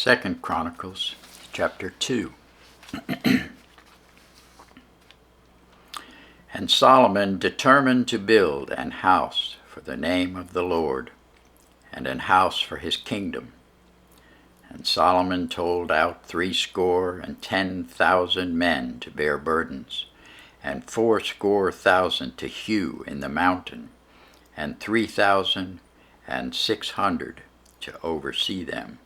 2 Chronicles chapter 2. And Solomon determined to build an house for the name of the Lord, and an house for his kingdom. And Solomon told out 70,000 men to bear burdens, and 80,000 to hew in the mountain, and 3,600 to oversee them.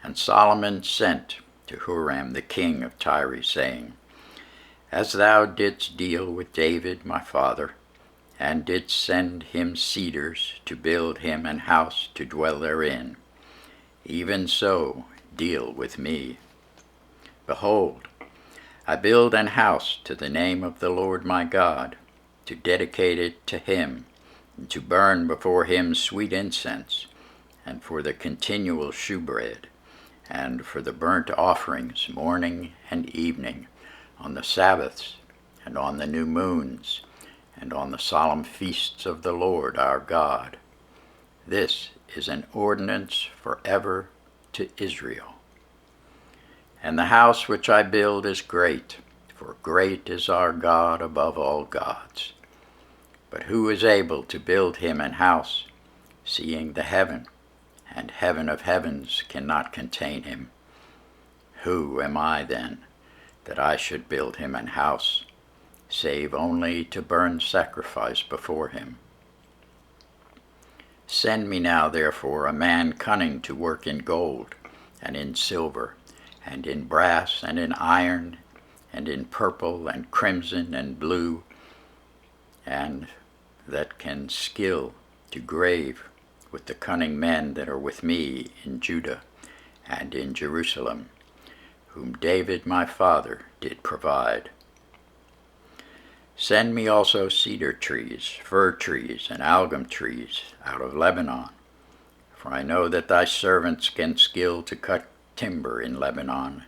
And Solomon sent to Huram the king of Tyre, saying, As thou didst deal with David my father, and didst send him cedars to build him an house to dwell therein, even so deal with me. Behold, I build an house to the name of the Lord my God, to dedicate it to him, and to burn before him sweet incense, and for the continual shewbread, and for the burnt offerings morning and evening, on the Sabbaths, and on the new moons, and on the solemn feasts of the Lord our God. This is an ordinance forever to Israel. And the house which I build is great, for great is our God above all gods. But who is able to build him an house, seeing the heaven, and heaven of heavens cannot contain him? Who am I then, that I should build him an house, save only to burn sacrifice before him? Send me now therefore a man cunning to work in gold, and in silver, and in brass, and in iron, and in purple, and crimson, and blue, and that can skill to grave with the cunning men that are with me in Judah and in Jerusalem, whom David my father did provide. Send me also cedar trees, fir trees, and algum trees out of Lebanon, for I know that thy servants can skill to cut timber in Lebanon,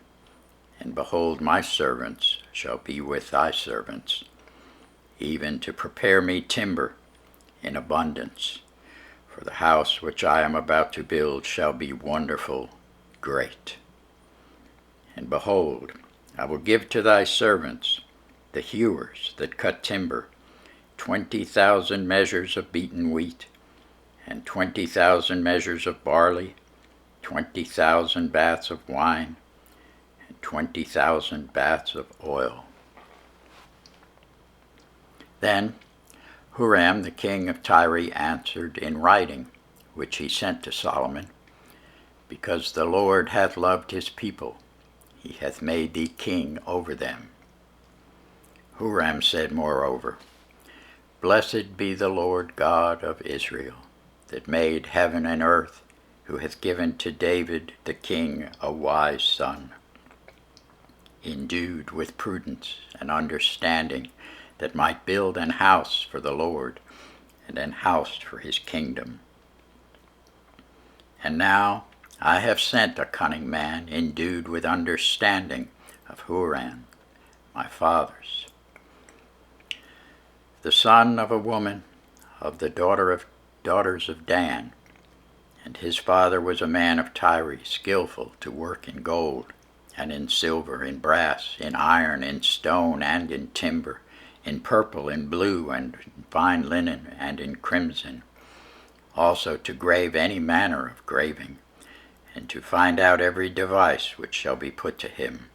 and behold, my servants shall be with thy servants, even to prepare me timber in abundance, for the house which I am about to build shall be wonderful, great. And behold, I will give to thy servants, the hewers that cut timber, 20,000 measures of beaten wheat, and 20,000 measures of barley, 20,000 baths of wine, and 20,000 baths of oil. Then Huram the king of Tyre answered in writing, which he sent to Solomon, Because the Lord hath loved his people, he hath made thee king over them. Huram said moreover, Blessed be the Lord God of Israel, that made heaven and earth, who hath given to David the king a wise son, endued with prudence and understanding, that might build an house for the Lord, and an house for his kingdom. And now I have sent a cunning man endued with understanding of Huram, my father's, the son of a woman of the daughters of Dan, and his father was a man of Tyre, skillful to work in gold, and in silver, in brass, in iron, in stone, and in timber, in purple, in blue, and in fine linen, and in crimson, also to grave any manner of graving, and to find out every device which shall be put to him,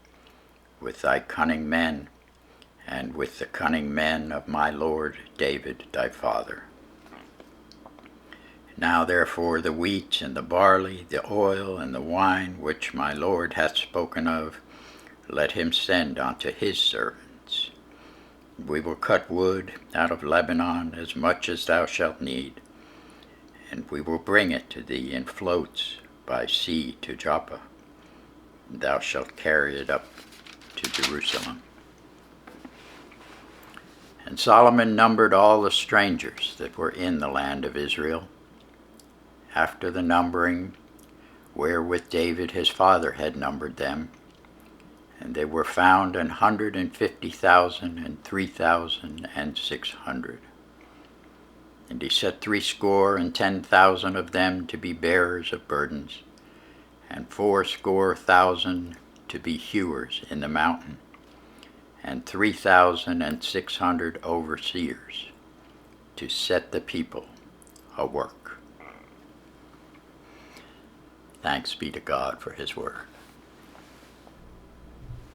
with thy cunning men, and with the cunning men of my lord David thy father. Now therefore the wheat and the barley, the oil and the wine, which my lord hath spoken of, let him send unto his servants. We will cut wood out of Lebanon as much as thou shalt need, and we will bring it to thee in floats by sea to Joppa, and thou shalt carry it up to Jerusalem. And Solomon numbered all the strangers that were in the land of Israel, after the numbering wherewith David his father had numbered them, and they were found 150,000 and 3,600. And he set 70,000 of them to be bearers of burdens, and 80,000 to be hewers in the mountain, and 3,600 overseers to set the people a work. Thanks be to God for his word.